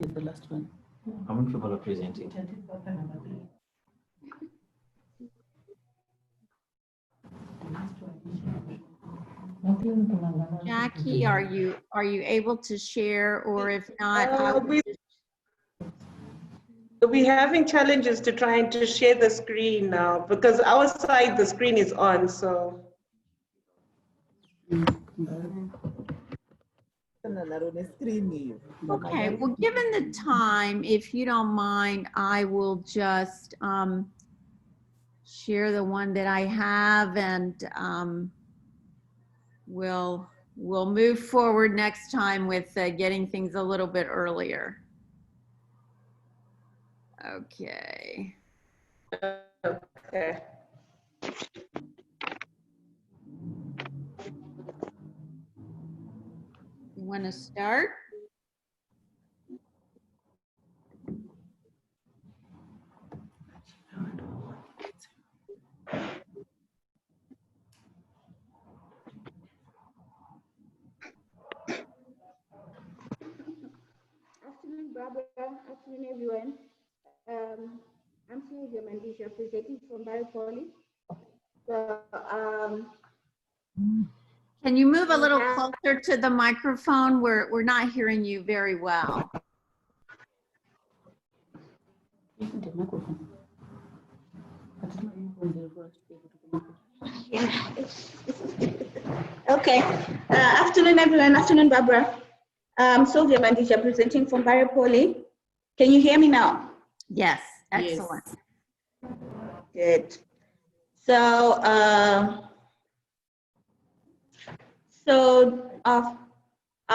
Is the last one. How many people are presenting? Jackie, are you able to share, or if not, I would We're having challenges to trying to share the screen now because our side, the screen is on, so. Okay, well, given the time, if you don't mind, I will just share the one that I have, and we'll move forward next time with getting things a little bit earlier. Okay. Okay. You want to start? Afternoon, Barbara. Afternoon, everyone. I'm Sylvia Mandisha, presenting from Mbare Poly. So, Can you move a little closer to the microphone? We're not hearing you very well. yeah. Okay. Afternoon, everyone. Afternoon, Barbara. Sylvia Mandisha, presenting from Mbare Poly. Can you hear me now? Yes, excellent. Good. So, our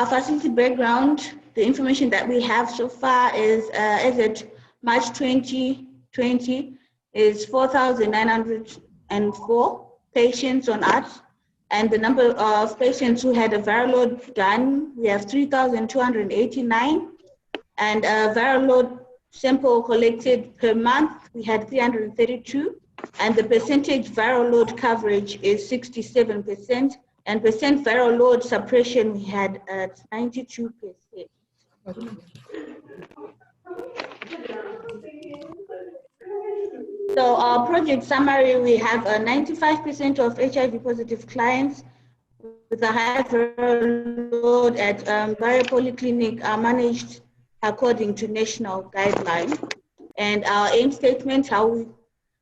facility background, the information that we have so far is, as at March 2020, is 4,904 patients on us. And the number of patients who had a viral load done, we have 3,289. And a viral load sample collected per month, we had 332. And the percentage viral load coverage is 67%. And percent viral load suppression, we had at 92%. So our project summary, we have 95% of HIV positive clients with a high viral load at Mbare Polyclinic are managed according to national guidelines. And our aim statement, how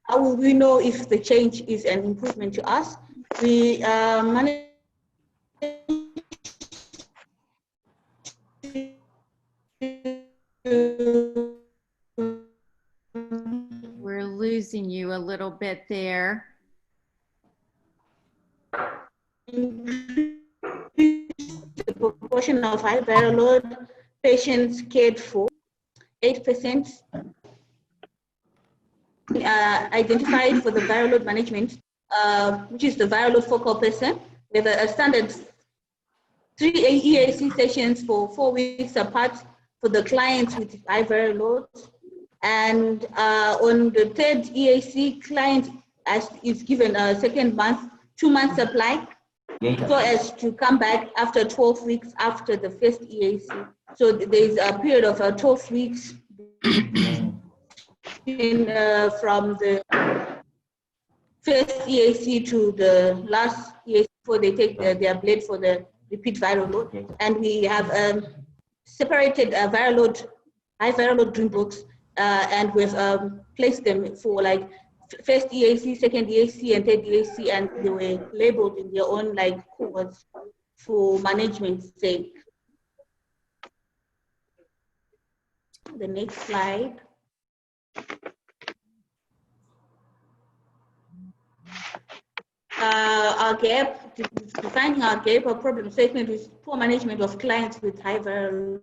will we know if the change is an improvement to us? We manage We're losing you a little bit there. the proportion of high viral load patients cared for, 8%. Identified for the viral load management, which is the viral load focal person, with a standard 3 EAC sessions for 4 weeks apart for the clients with high viral loads. And on the third EAC, client is given a second month, 2-month supply, so as to come back after 12 weeks after the first EAC. So there's a period of 12 weeks from the first EAC to the last EAC before they take their blood for the repeat viral load. And we have separated viral load, high viral load dream books, and we've placed them for like first EAC, second EAC, and third EAC, and they were labeled in their own like cohorts for management's sake. The next slide. Our gap, defining our gap or problem statement is poor management of clients with high viral.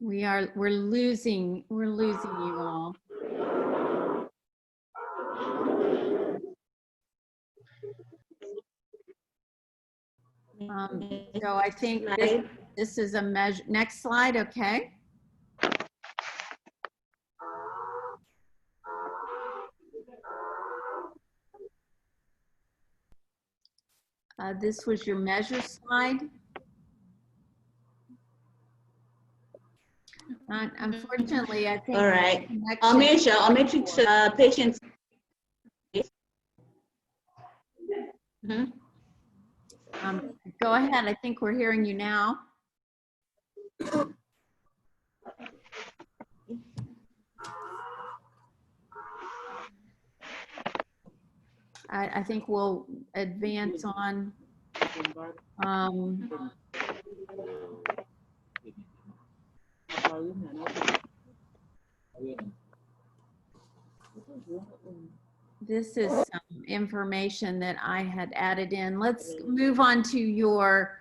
We're losing you all. So I think this is a measure. Next slide, okay. This was your measure slide. Unfortunately, I think. All right. connection- Our measure, our metrics, patients. Mhm. Go ahead. I think we're hearing you now. I think we'll advance on. This is some information that I had added in. Let's move on to your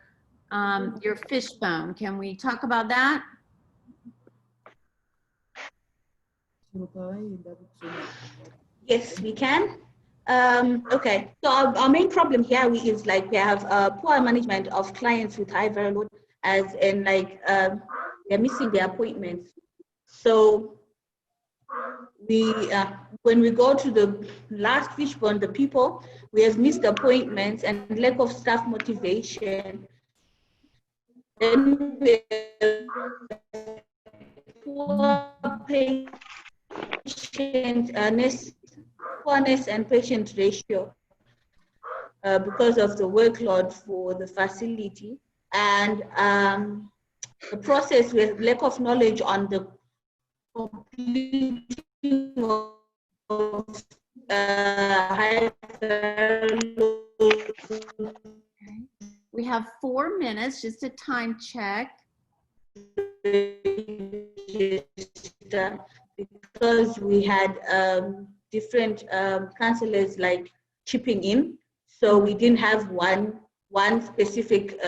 fishbone. Can we talk about that? Yes, we can. Okay, so our main problem here is like we have poor management of clients with high viral load, as in like they're missing their appointments. So we, when we go to the last fishbone, the people, we have missed appointments and lack of staff motivation. Then we have poor patient poorness and patient ratio because of the workload for the facility, and the process with lack of knowledge on the completing of high We have 4 minutes, just a time check. because we had different counselors like chipping in, so we didn't have one specific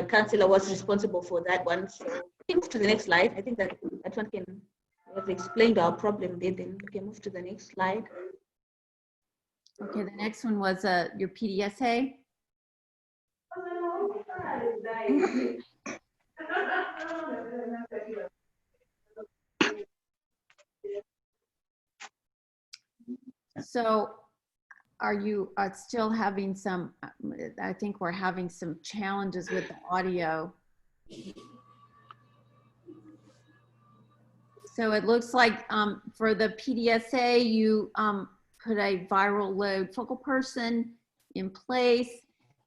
counselor was responsible for that one. So we can move to the next slide. I think that one can have explained our problem there. Then we can move to the next slide. Okay, the next one was your PDSA. So are you still having some, I think we're having some challenges with the audio. So it looks like for the PDSA, you put a viral load focal person in place,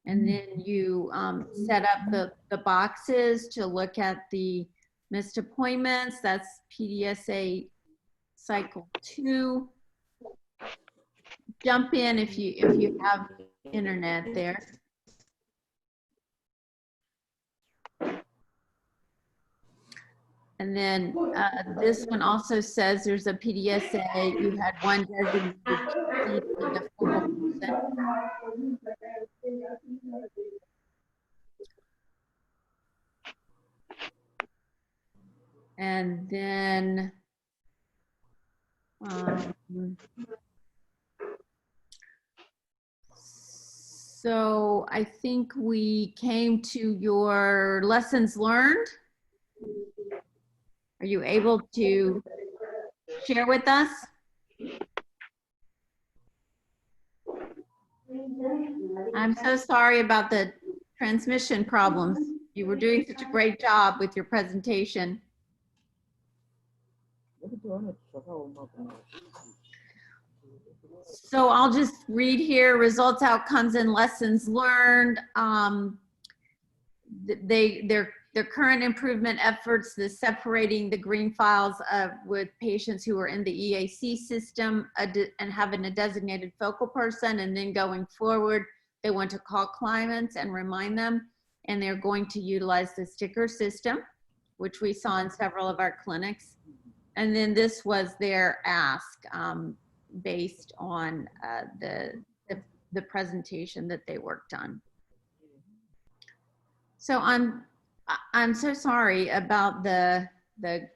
and then you set up the boxes to look at the missed appointments. That's PDSA cycle 2. Jump in if you have internet there. And then this one also says there's a PDSA. You had one designated PC for the focal person. And then so I think we came to your lessons learned. Are you able to share with us? I'm so sorry about the transmission problems. You were doing such a great job with your presentation. So I'll just read here: results, outcomes, and lessons learned. Their current improvement efforts, the separating the green files with patients who are in the EAC system and having a designated focal person, and then going forward, they want to call clients and remind them, and they're going to utilize the sticker system, which we saw in several of our clinics. And then this was their ask based on the presentation that they worked on. So I'm so sorry about the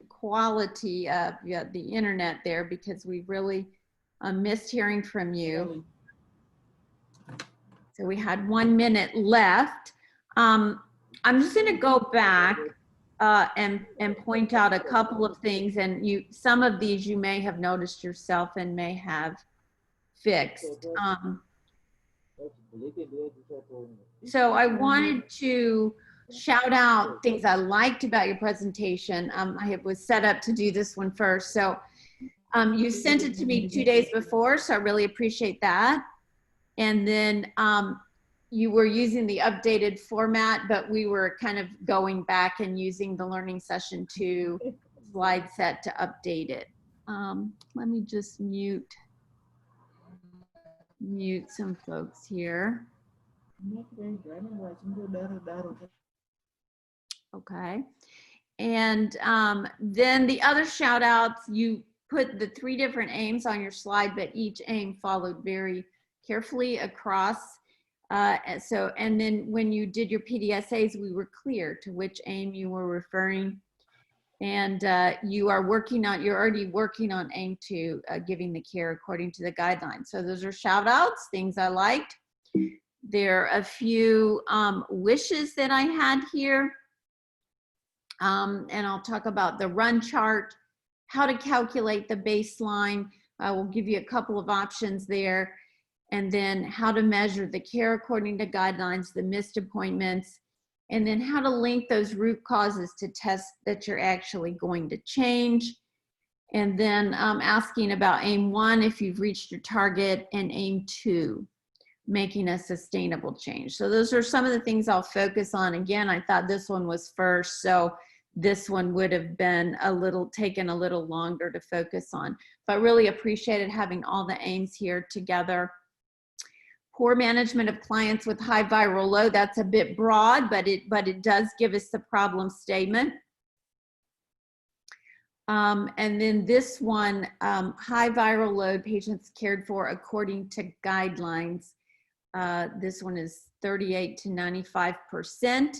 quality of the internet there, because we really missed hearing from you. So we had 1 minute left. I'm just going to go back and point out a couple of things, and some of these you may have noticed yourself and may have fixed. So I wanted to shout out things I liked about your presentation. I was set up to do this one first. So you sent it to me 2 days before, so I really appreciate that. And then you were using the updated format, but we were kind of going back and using the learning session 2 slide set to update it. Let me just mute some folks here. Okay. And then the other shout outs, you put the 3 different aims on your slide, but each aim followed very carefully across. And then when you did your PDSAs, we were clear to which aim you were referring. And you're already working on aim 2, giving the care according to the guidelines. So those are shout outs, things I liked. There are a few wishes that I had here. And I'll talk about the run chart, how to calculate the baseline. I will give you a couple of options there. And then how to measure the care according to guidelines, the missed appointments, and then how to link those root causes to tests that you're actually going to change. And then asking about aim 1, if you've reached your target, and aim 2, making a sustainable change. So those are some of the things I'll focus on. Again, I thought this one was first, so this one would have been taken a little longer to focus on. But really appreciated having all the aims here together. Poor management of clients with high viral load, that's a bit broad, but it does give us the problem statement. And then this one, high viral load patients cared for according to guidelines. This one is 38 to 95%.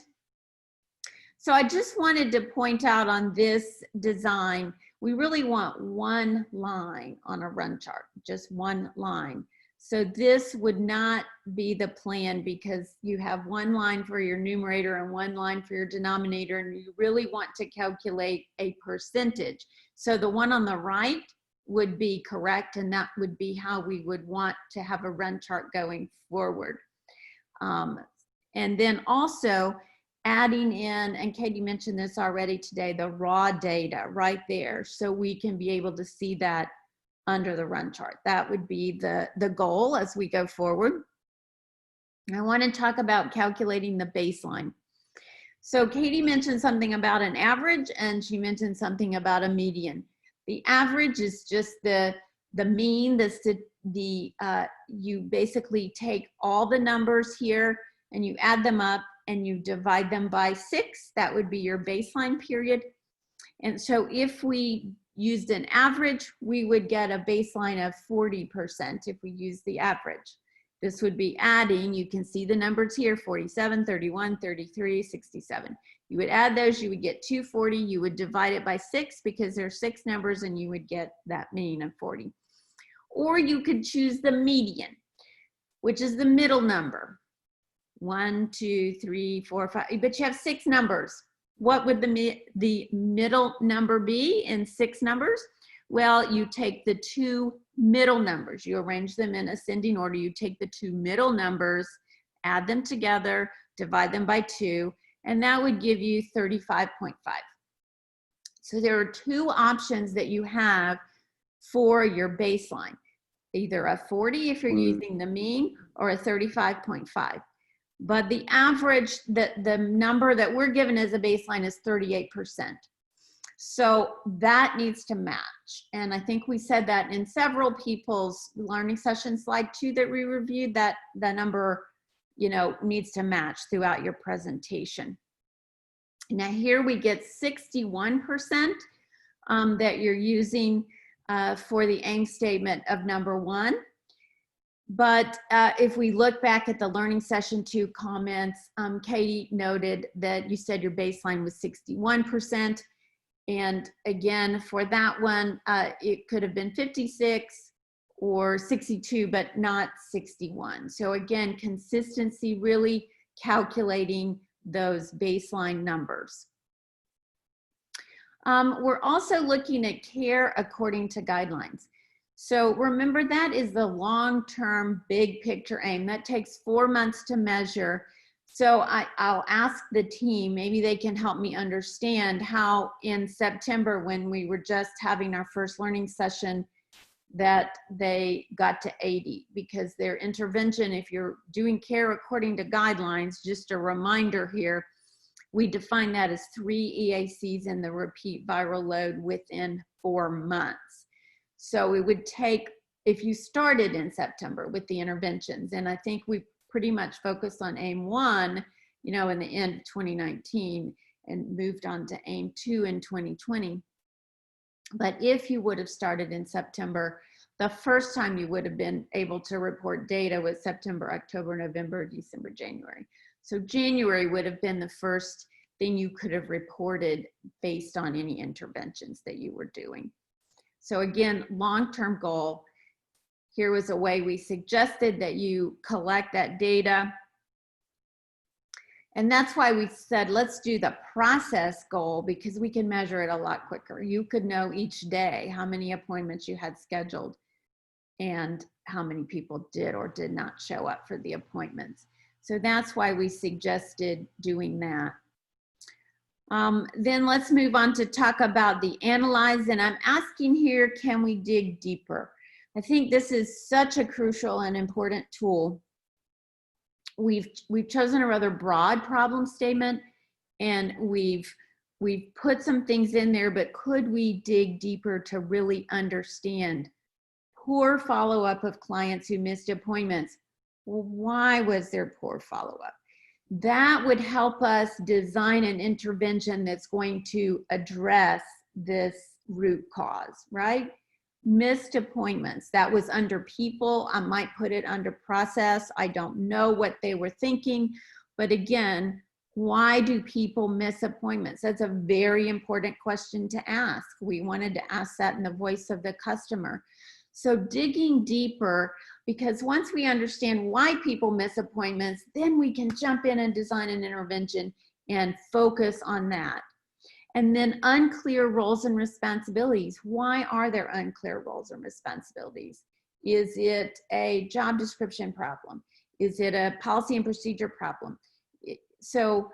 So I just wanted to point out on this design, we really want one line on a run chart, just one line. So this would not be the plan because you have one line for your numerator and one line for your denominator, and you really want to calculate a percentage. So the one on the right would be correct, and that would be how we would want to have a run chart going forward. And then also adding in, and Katie mentioned this already today, the raw data right there, so we can be able to see that under the run chart. That would be the goal as we go forward. I want to talk about calculating the baseline. So Katie mentioned something about an average, and she mentioned something about a median. The average is just the mean. You basically take all the numbers here and you add them up and you divide them by 6. That would be your baseline period. And so if we used an average, we would get a baseline of 40% if we use the average. This would be adding, you can see the numbers here, 47, 31, 33, 67. You would add those, you would get 240, you would divide it by 6 because there are 6 numbers and you would get that mean of 40. Or you could choose the median, which is the middle number. 1, 2, 3, 4, 5, but you have 6 numbers. What would the middle number be in 6 numbers? Well, you take the 2 middle numbers, you arrange them in ascending order, you take the 2 middle numbers, add them together, divide them by 2, and that would give you 35.5. So there are 2 options that you have for your baseline, either a 40 if you're using the mean, or a 35.5. But the average, the number that we're given as a baseline is 38%. So that needs to match. And I think we said that in several people's learning session slide 2 that we reviewed, that the number, needs to match throughout your presentation. Now here we get 61% that you're using for the aim statement of number 1. But if we look back at the learning session 2 comments, Katie noted that you said your baseline was 61%. And again, for that one, it could have been 56 or 62, but not 61. So again, consistency, really calculating those baseline numbers. We're also looking at care according to guidelines. So remember, that is the long-term big picture aim. That takes 4 months to measure. So I'll ask the team, maybe they can help me understand how in September, when we were just having our first learning session, that they got to 80, because their intervention, if you're doing care according to guidelines, just a reminder here, we define that as 3 EACs in the repeat viral load within 4 months. So it would take, if you started in September with the interventions, and I think we pretty much focused on AIM 1, you know, in the end of 2019, and moved on to AIM 2 in 2020. But if you would have started in September, the first time you would have been able to report data was September, October, November, December, January. So January would have been the first thing you could have reported based on any interventions that you were doing. So again, long-term goal, here was a way we suggested that you collect that data. And that's why we said, let's do the process goal, because we can measure it a lot quicker. You could know each day how many appointments you had scheduled and how many people did or did not show up for the appointments. So that's why we suggested doing that. Then let's move on to talk about the analyze. And I'm asking here, can we dig deeper? I think this is such a crucial and important tool. We've chosen a rather broad problem statement, and we've put some things in there, but could we dig deeper to really understand poor follow-up of clients who missed appointments? Well, why was there poor follow-up? That would help us design an intervention that's going to address this root cause, right? Missed appointments, that was under people. I might put it under process. I don't know what they were thinking, but again, why do people miss appointments? That's a very important question to ask. We wanted to ask that in the voice of the customer. So digging deeper, because once we understand why people miss appointments, then we can jump in and design an intervention and focus on that. And then unclear roles and responsibilities. Why are there unclear roles and responsibilities? Is it a job description problem? Is it a policy and procedure problem? So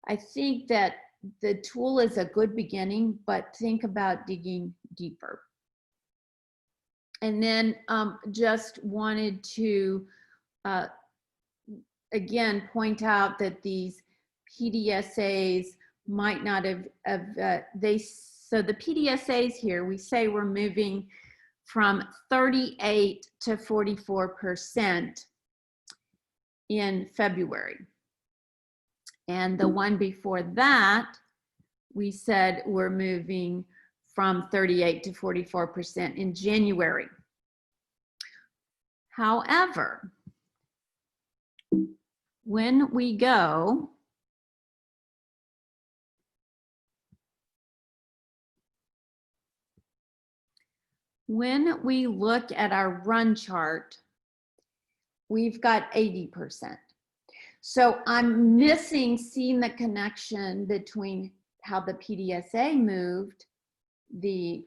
I think that the tool is a good beginning, but think about digging deeper. And then just wanted to, again, point out that these PDSAs might not have, so the PDSAs here, we say we're moving from 38 to 44% in February. And the one before that, we said we're moving from 38 to 44% in January. However, when we go when we look at our run chart, we've got 80%. So I'm missing seeing the connection between how the PDSA moved the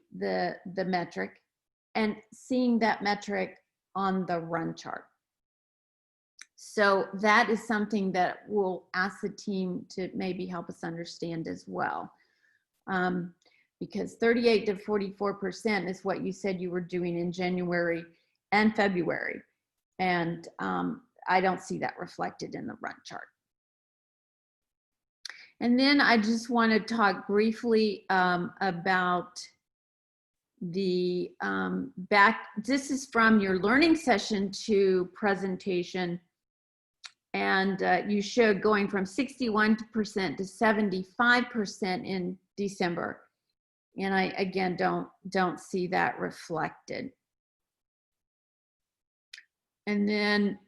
metric and seeing that metric on the run chart. So that is something that we'll ask the team to maybe help us understand as well. Because 38 to 44% is what you said you were doing in January and February. And I don't see that reflected in the run chart. And then I just want to talk briefly about the this is from your learning session 2 presentation. And you showed going from 61% to 75% in December. And I, again, don't see that reflected. And then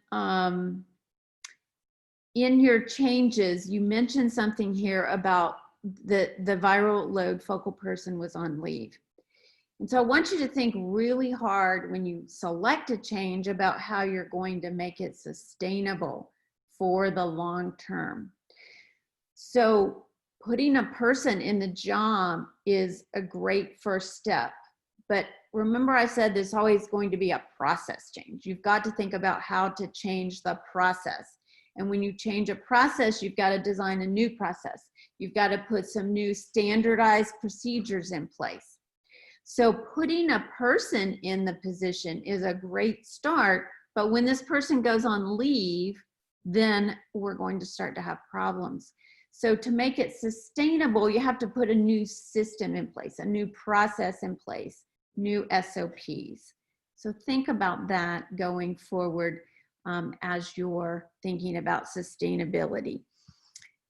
in your changes, you mentioned something here about the viral load focal person was on leave. And so I want you to think really hard when you select a change about how you're going to make it sustainable for the long term. So putting a person in the job is a great first step, but remember I said there's always going to be a process change. You've got to think about how to change the process. And when you change a process, you've got to design a new process. You've got to put some new standardized procedures in place. So putting a person in the position is a great start, but when this person goes on leave, then we're going to start to have problems. So to make it sustainable, you have to put a new system in place, a new process in place, new SOPs. So think about that going forward as you're thinking about sustainability.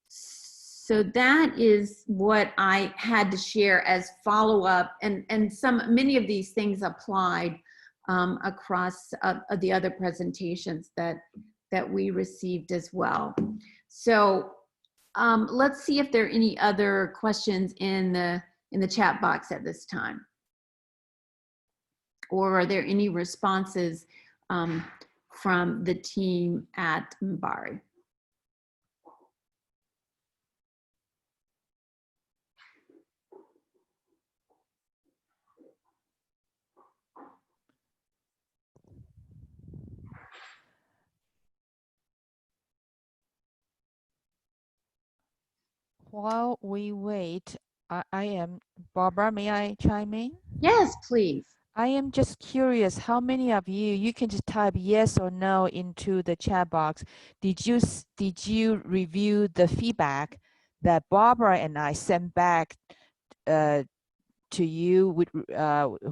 So that is what I had to share as follow-up, and many of these things applied across the other presentations that we received as well. So let's see if there are any other questions in the chat box at this time. Or are there any responses from the team at Mbare? While we wait, I am Barbara. May I chime in? Yes, please. I am just curious, how many of you can just type yes or no into the chat box. Did you review the feedback that Barbara and I sent back to you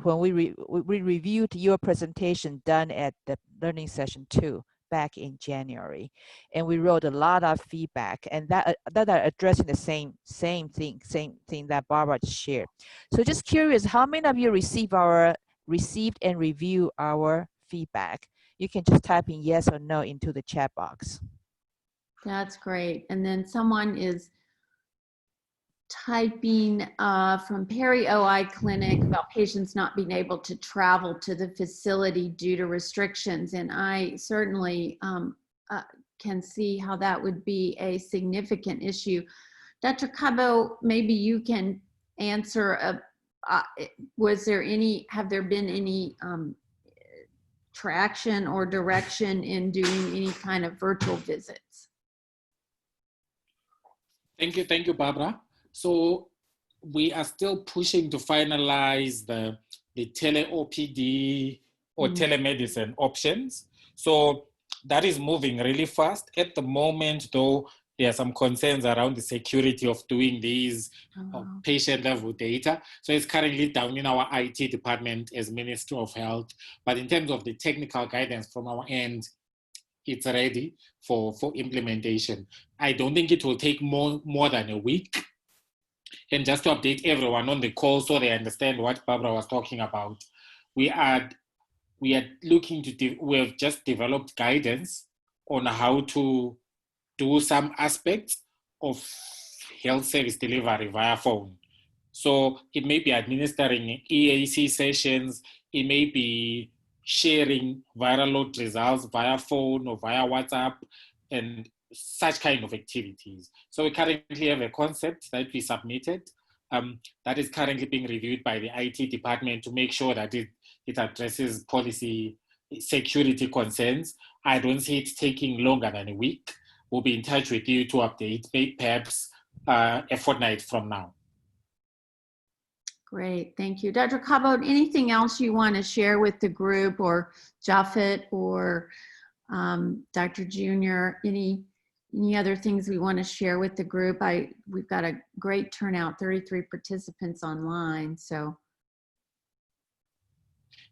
when we reviewed your presentation done at the learning session 2 back in January, and we wrote a lot of feedback, and that are addressing the same thing that Barbara shared. So just curious, how many of you received and review our feedback? You can just type in yes or no into the chat box. That's great. And then someone is typing from Perry OI Clinic about patients not being able to travel to the facility due to restrictions. And I certainly can see how that would be a significant issue. Dr. Cabo, maybe you can answer, have there been any traction or direction in doing any kind of virtual visits? Thank you, Barbara. So we are still pushing to finalize the tele-OPD or telemedicine options. So that is moving really fast. At the moment, though, there are some concerns around the security of doing these patient-level data. So it's currently down in our IT department as Ministry of Health. But in terms of the technical guidance from our end, it's ready for implementation. I don't think it will take more than a week. And just to update everyone on the call so they understand what Barbara was talking about, we are looking to, we have just developed guidance on how to do some aspects of health service delivery via phone. So it may be administering EAC sessions, it may be sharing viral load results via phone or via WhatsApp, and such kind of activities. So we currently have a concept that we submitted that is currently being reviewed by the IT department to make sure that it addresses policy security concerns. I don't see it taking longer than a week. We'll be in touch with you to update, perhaps a fortnight from now. Great, thank you. Dr. Cabo, anything else you want to share with the group, or Japhet or Dr. Junior, any other things we want to share with the group? We've got a great turnout, 33 participants online, so.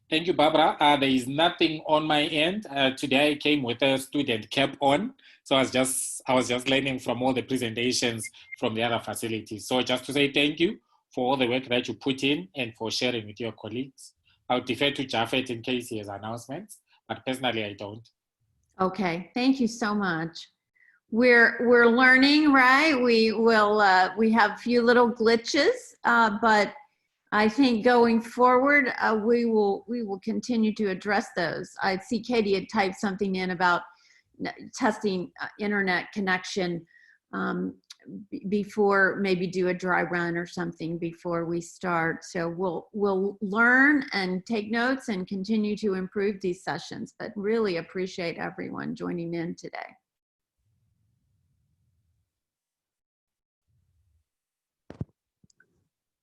Thank you, Barbara. There is nothing on my end. Today I came with a student cap on, so I was just learning from all the presentations from the other facilities. So just to say thank you for all the work that you put in and for sharing with your colleagues. I'll defer to Japhet in case he has announcements, but personally I don't. Okay, thank you so much. We're learning, right? We have a few little glitches, but I think going forward, we will continue to address those. I see Katie had typed something in about testing internet connection before, maybe do a dry run or something before we start. So we'll learn and take notes and continue to improve these sessions, but really appreciate everyone joining in today.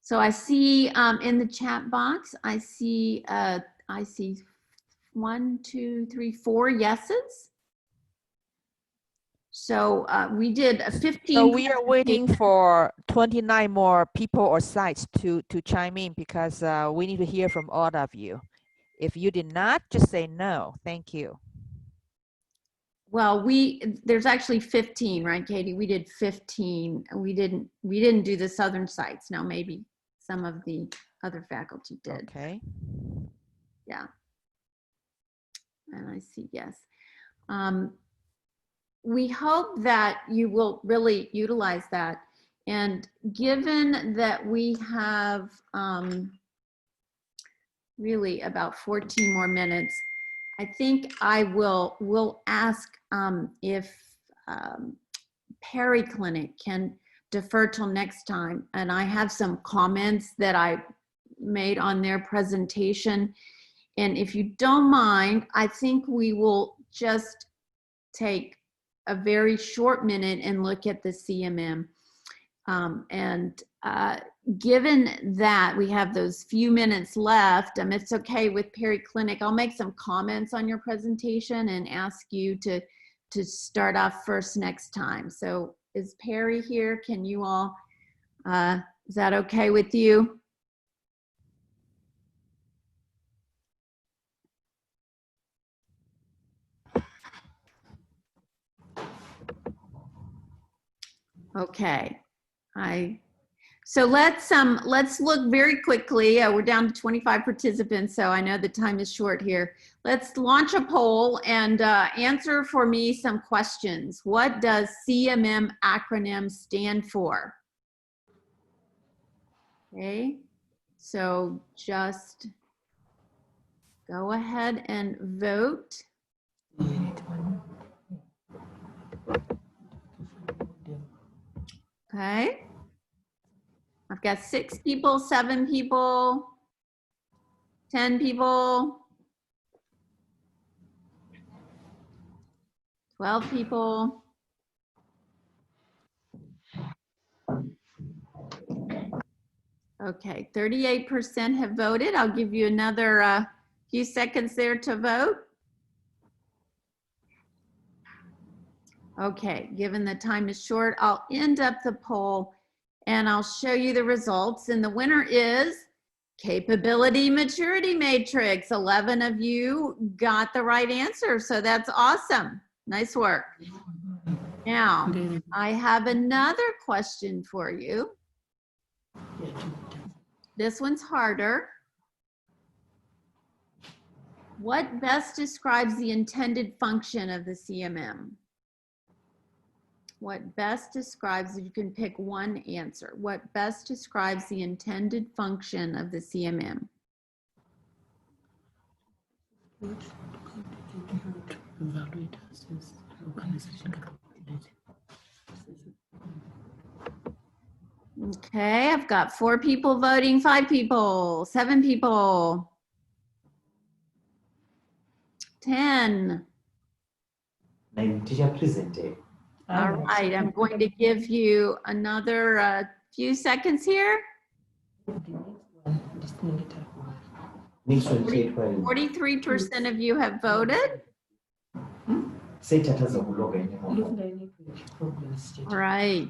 So I see in the chat box, I see 1, 2, 3, 4 yeses. So we did a 15. So we are waiting for 29 more people or sites to chime in, because we need to hear from all of you. If you did not, just say no. Thank you. Well, there's actually 15, right, Katie? We did 15. We didn't do the southern sites. Now maybe some of the other faculty did. Okay. Yeah. And I see yes. We hope that you will really utilize that. And given that we have really about 14 more minutes, I think I will ask if Perry Clinic can defer till next time. And I have some comments that I made on their presentation. And if you don't mind, I think we will just take a very short minute and look at the CMM. Given that we have those few minutes left, it's okay with Perry Clinic, I'll make some comments on your presentation and ask you to start off first next time. So is Perry here? Can you all, is that okay with you? Okay, so let's look very quickly. We're down to 25 participants, so I know the time is short here. Let's launch a poll and answer for me some questions. What does CMM acronym stand for? Okay, so just go ahead and vote. Okay. I've got 6 people, 7 people, 10 people, 12 people. Okay, 38% have voted. I'll give you another few seconds there to vote. Okay, given the time is short, I'll end up the poll and I'll show you the results. And the winner is Capability Maturity Matrix. 11 of you got the right answer, so that's awesome. Nice work. Now, I have another question for you. This one's harder. What best describes the intended function of the CMM? What best describes, you can pick one answer. What best describes the intended function of the CMM? Okay, I've got 4 people voting, 5 people, 7 people, 10. Teacher presented. All right, I'm going to give you another few seconds here. 43% of you have voted. All right.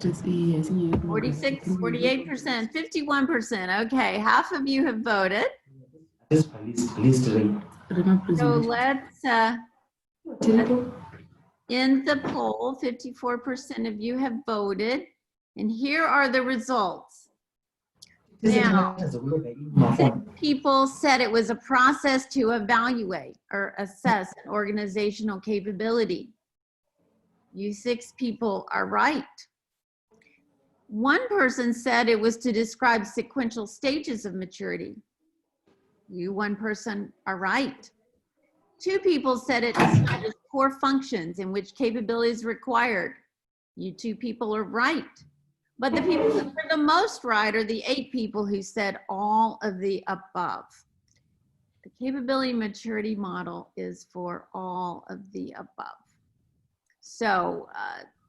46, 48%, 51%. Okay, half of you have voted. So let's end the poll. 54% of you have voted. And here are the results. Now, 6 people said it was a process to evaluate or assess an organizational capability. You 6 people are right. 1 person said it was to describe sequential stages of maturity. You 1 person are right. 2 people said it established core functions in which capability is required. You 2 people are right. But the people that are the most right are the 8 people who said all of the above. The capability maturity model is for all of the above. So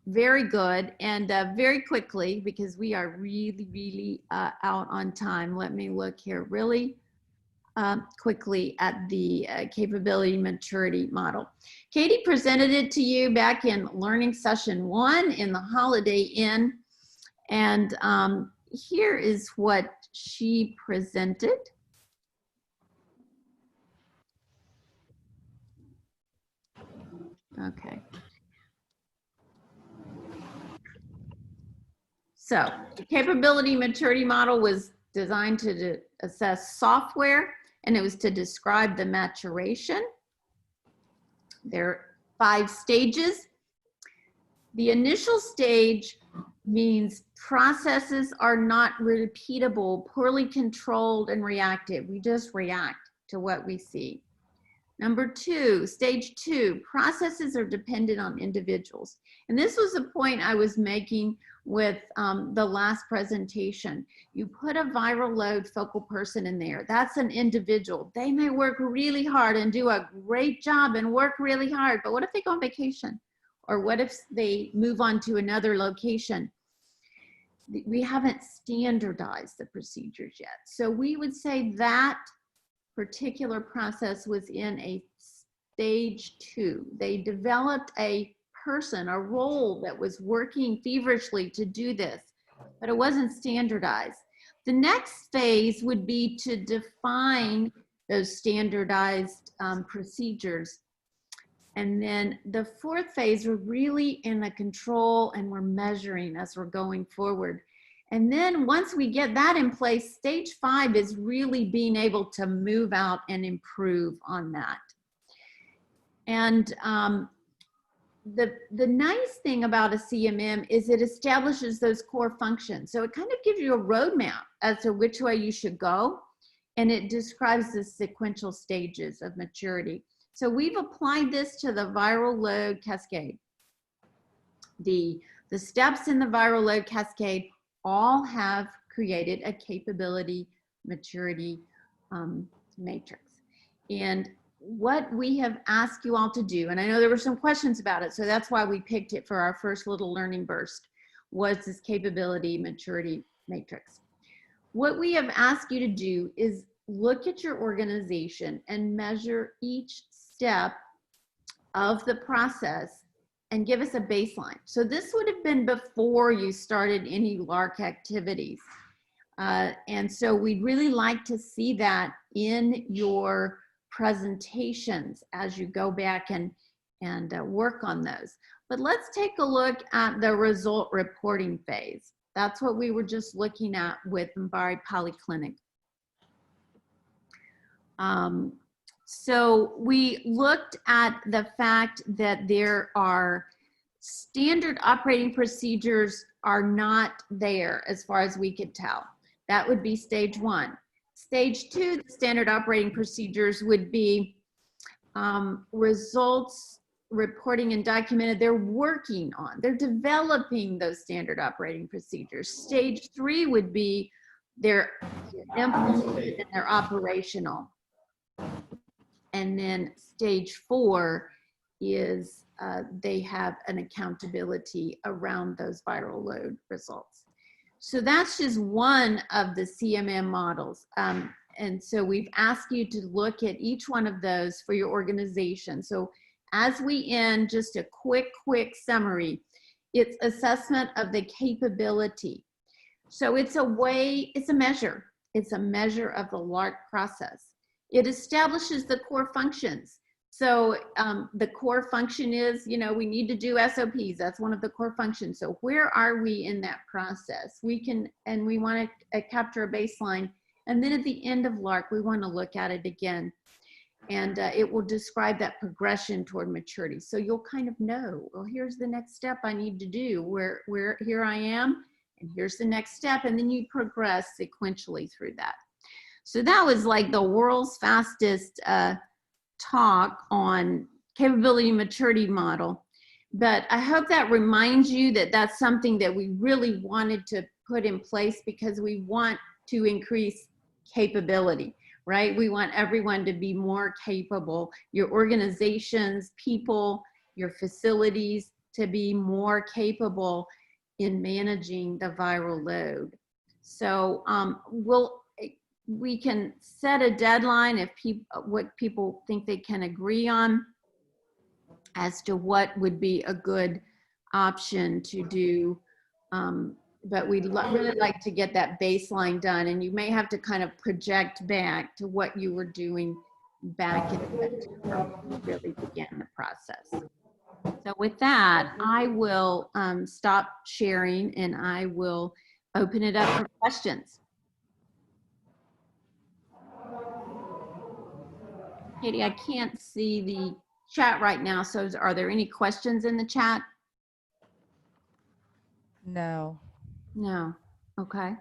very good. And very quickly, because we are really out on time, let me look here really quickly at the capability maturity model. Katie presented it to you back in learning session 1 in the Holiday Inn. And here is what she presented. Okay. So the capability maturity model was designed to assess software, and it was to describe the maturation. There are 5 stages. The initial stage means processes are not repeatable, poorly controlled, and reactive. We just react to what we see. Number 2, stage 2, processes are dependent on individuals. And this was a point I was making with the last presentation. You put a viral load focal person in there. That's an individual. They may work really hard and do a great job and work really hard, but what if they go on vacation? Or what if they move on to another location? We haven't standardized the procedures yet. So we would say that particular process was in a stage 2. They developed a person, a role that was working feverishly to do this, but it wasn't standardized. The next phase would be to define those standardized procedures. And then the 4th phase, we're really in the control and we're measuring as we're going forward. And then once we get that in place, stage 5 is really being able to move out and improve on that. And the nice thing about a CMM is it establishes those core functions. So it kind of gives you a roadmap as to which way you should go. And it describes the sequential stages of maturity. So we've applied this to the viral load cascade. The steps in the viral load cascade all have created a capability maturity matrix. And what we have asked you all to do, and I know there were some questions about it, so that's why we picked it for our first little learning burst, was this capability maturity matrix. What we have asked you to do is look at your organization and measure each step of the process and give us a baseline. So this would have been before you started any LARC activities. And so we'd really like to see that in your presentations as you go back and work on those. But let's take a look at the result reporting phase. That's what we were just looking at with Mbare Polyclinic. So we looked at the fact that there are standard operating procedures are not there as far as we could tell. That would be stage 1. Stage 2, the standard operating procedures would be results reporting and documented. They're working on, they're developing those standard operating procedures. Stage 3 would be they're implemented and they're operational. And then stage 4 is they have an accountability around those viral load results. So that's just one of the CMM models. And so we've asked you to look at each one of those for your organization. So as we end, just a quick summary. It's assessment of the capability. So it's a way, it's a measure. It's a measure of the LARC process. It establishes the core functions. So the core function is, you know, we need to do SOPs. That's one of the core functions. So where are we in that process? We can, and we want to capture a baseline. And then at the end of LARC, we want to look at it again. And it will describe that progression toward maturity. So you'll kind of know, well, here's the next step I need to do. Where here I am, and here's the next step. And then you progress sequentially through that. So that was like the world's fastest talk on capability maturity model. But I hope that reminds you that that's something that we really wanted to put in place because we want to increase capability, right? We want everyone to be more capable, your organizations, people, your facilities to be more capable in managing the viral load. So we can set a deadline if what people think they can agree on as to what would be a good option to do. But we'd really like to get that baseline done, and you may have to kind of project back to what you were doing back in September when we really began the process. So with that, I will stop sharing and I will open it up for questions. Katie, I can't see the chat right now, so are there any questions in the chat? No. No. Okay.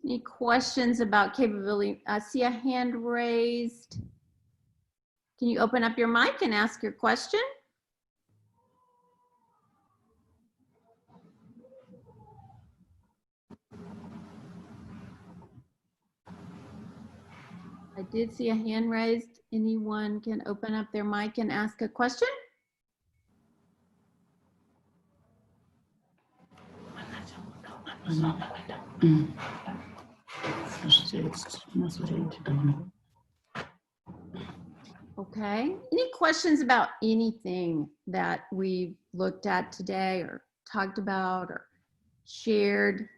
Any questions about capability? I see a hand raised. Can you open up your mic and ask your question? I did see a hand raised. Anyone can open up their mic and ask a question? Okay. Any questions about anything that we looked at today or talked about or shared?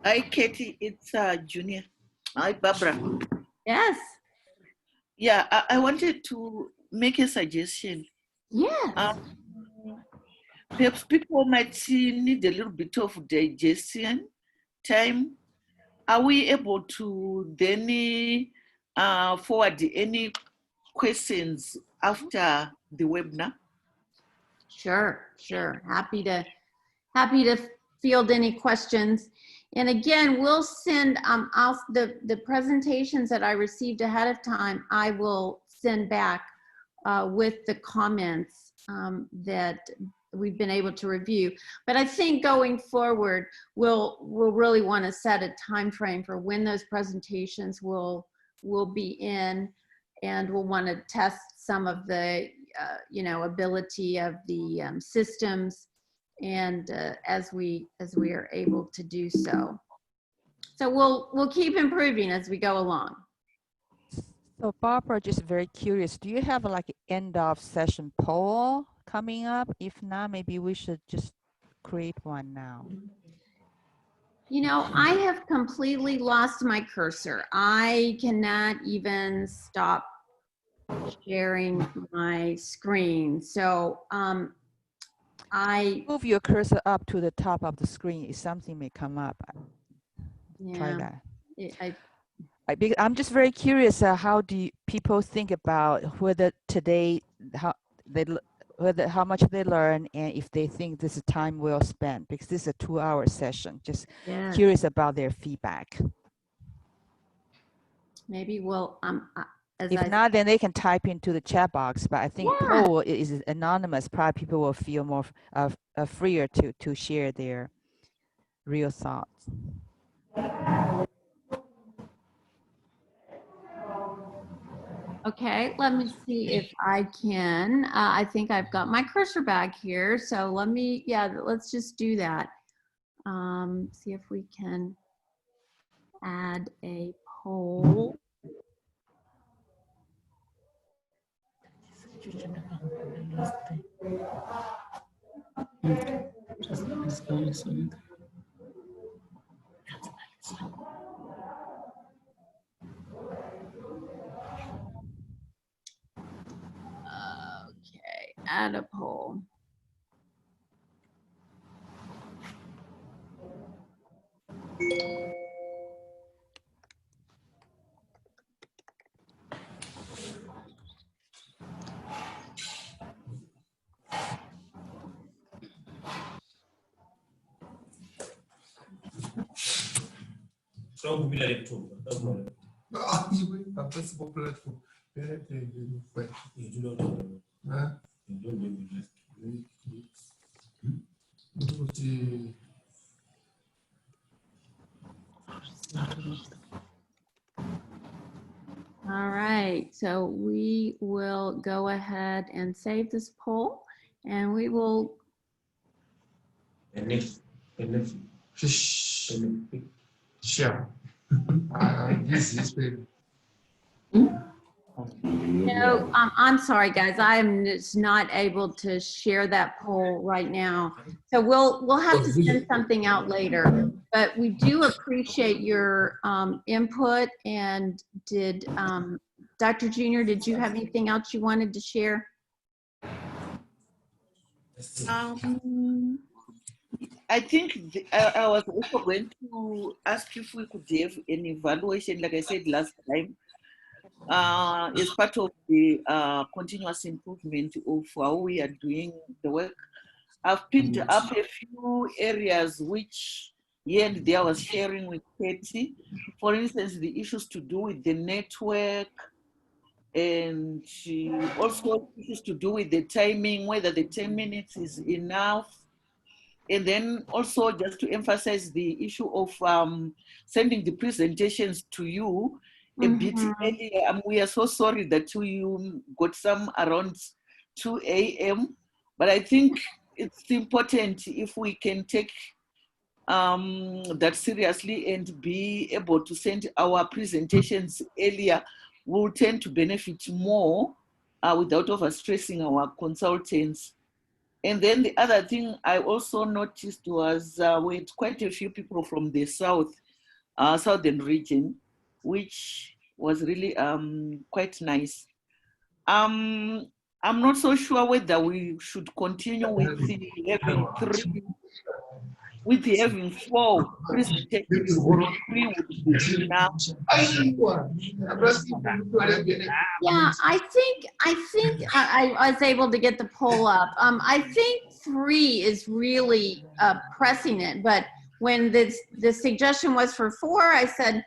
Hi, Katie. It's Junior. Hi, Barbara. Yes. Yeah, I wanted to make a suggestion. Yes. Perhaps people might need a little bit of digestion time. Are we able to then forward any questions after the webinar? Sure, sure. Happy to field any questions. And again, we'll send the presentations that I received ahead of time, I will send back with the comments that we've been able to review. But I think going forward, we'll really want to set a time frame for when those presentations will be in, and we'll want to test some of the ability of the systems, and as we are able to do so. So we'll keep improving as we go along. So Barbara, just very curious, do you have like an end of session poll coming up? If not, maybe we should just create one now. You know, I have completely lost my cursor. I cannot even stop sharing my screen. So I move your cursor up to the top of the screen. If something may come up, try that. I'm just very curious. How do people think about whether today how much they learn, and if they think this is time well spent, because this is a 2-hour session. Just curious about their feedback. Maybe we'll if not, then they can type into the chat box. But I think poll is anonymous. Probably people will feel more freer to share their real thoughts. Okay, let me see if I can. I think I've got my cursor back here. So let me, let's just do that. See if we can add a poll. Okay, add a poll. All right, so we will go ahead and save this poll, and we will. No, I'm sorry, guys. I am just not able to share that poll right now. So we'll have to send something out later. But we do appreciate your input. And did Dr. Junior, did you have anything else you wanted to share? I think I was also going to ask if we could have an evaluation, like I said last time, as part of the continuous improvement of how we are doing the work. I've picked up a few areas which here and there I was sharing with Katy. For instance, the issues to do with the network, and also issues to do with the timing, whether the 10 minutes is enough. And then also just to emphasize the issue of sending the presentations to you a bit earlier. We are so sorry that you got some around 2 a.m. But I think it's important if we can take that seriously and be able to send our presentations earlier. We'll tend to benefit more without overstressing our consultants. And then the other thing I also noticed was we had quite a few people from the southern region, which was really quite nice. I'm not so sure whether we should continue with having 4 presentations. 3 would be enough. Yeah, I think I was able to get the poll up. I think 3 is really pressing it, but when the suggestion was for 4, I said,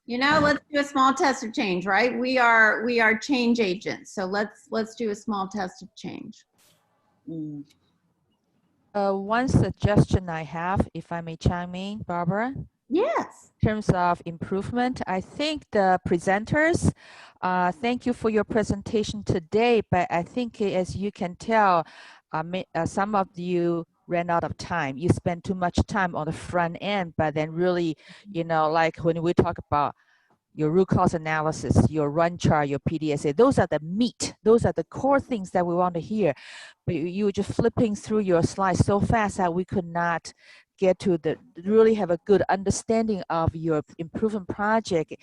you know, let's do a small test of change, right? We are change agents, so let's do a small test of change. One suggestion I have, if I may chime in, Barbara. Yes. In terms of improvement, I think the presenters, thank you for your presentation today, but I think as you can tell, some of you ran out of time. You spent too much time on the front end, but then really, you know, like when we talk about your root cause analysis, your run chart, your PDSA, those are the meat. Those are the core things that we want to hear. But you were just flipping through your slides so fast that we could not get to really have a good understanding of your improvement project.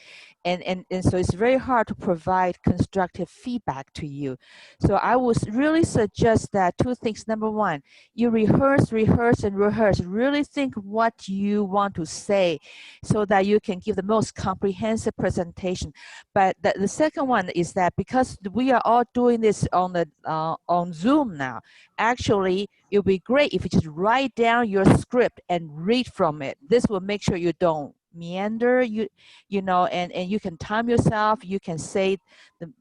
And so it's very hard to provide constructive feedback to you. So I would really suggest that 2 things. Number 1, you rehearse. Really think what you want to say so that you can give the most comprehensive presentation. But the second one is that because we are all doing this on Zoom now, actually, it would be great if you just write down your script and read from it. This will make sure you don't meander, you know, and you can time yourself. You can say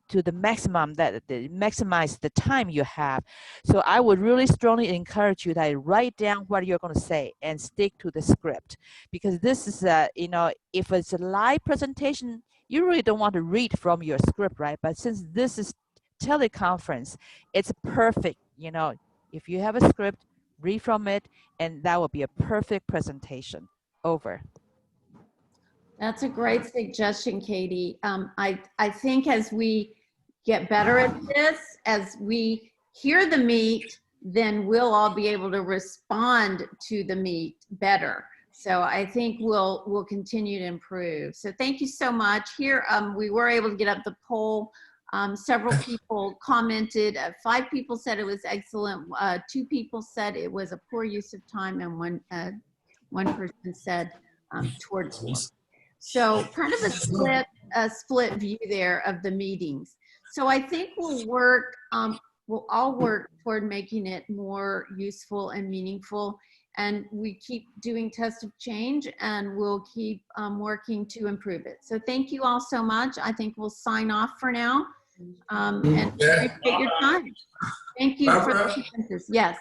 to the maximum maximize the time you have. So I would really strongly encourage you that write down what you're going to say and stick to the script, because this is you know, if it's a live presentation, you really don't want to read from your script, right? But since this is teleconference, it's perfect. You know, if you have a script, read from it, and that will be a perfect presentation. Over. That's a great suggestion, Katy. I think as we get better at this, as we hear the meat, then we'll all be able to respond to the meat better. So I think we'll continue to improve. So thank you so much. Here, we were able to get up the poll. Several people commented. 5 people said it was excellent. 2 people said it was a poor use of time, and one person said towards work. So kind of a split view there of the meetings. So I think we'll all work toward making it more useful and meaningful. And we keep doing tests of change, and we'll keep working to improve it. So thank you all so much. I think we'll sign off for now. And appreciate your time. Thank you for the presenters. Yes.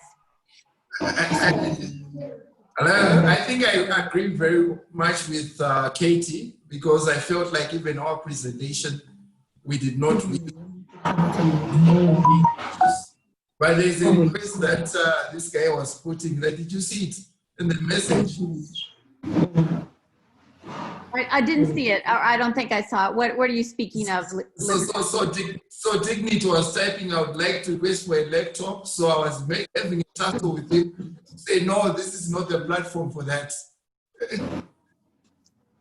Hello, I think I agree very much with Katie, because I felt like even our presentation, we did not really. But there's a request that this guy was putting. That did you see it in the message? I didn't see it. I don't think I saw it. What are you speaking of? So Dignity was typing, I would like to request for a laptop. So I was having a tussle with him to say, no, this is not the platform for that.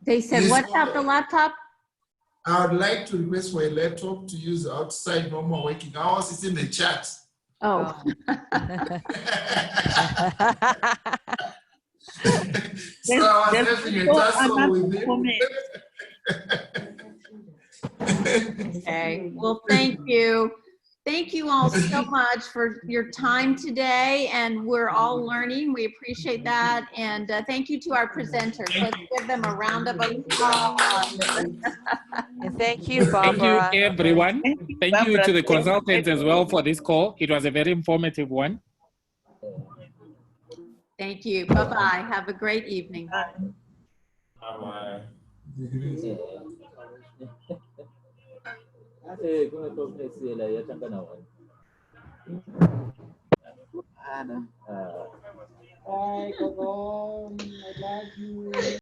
They said, what about the laptop? I would like to request for a laptop to use outside normal working hours. It's in the chat. Oh. So I was having a tussle with him. Okay, well, thank you. Thank you all so much for your time today, and we're all learning. We appreciate that, and thank you to our presenters. Let's give them a round of applause. And thank you, Barbara. Thank you, everyone. Thank you to the consultants as well for this call. It was a very informative one. Thank you. Bye-bye. Have a great evening. Bye. Bye.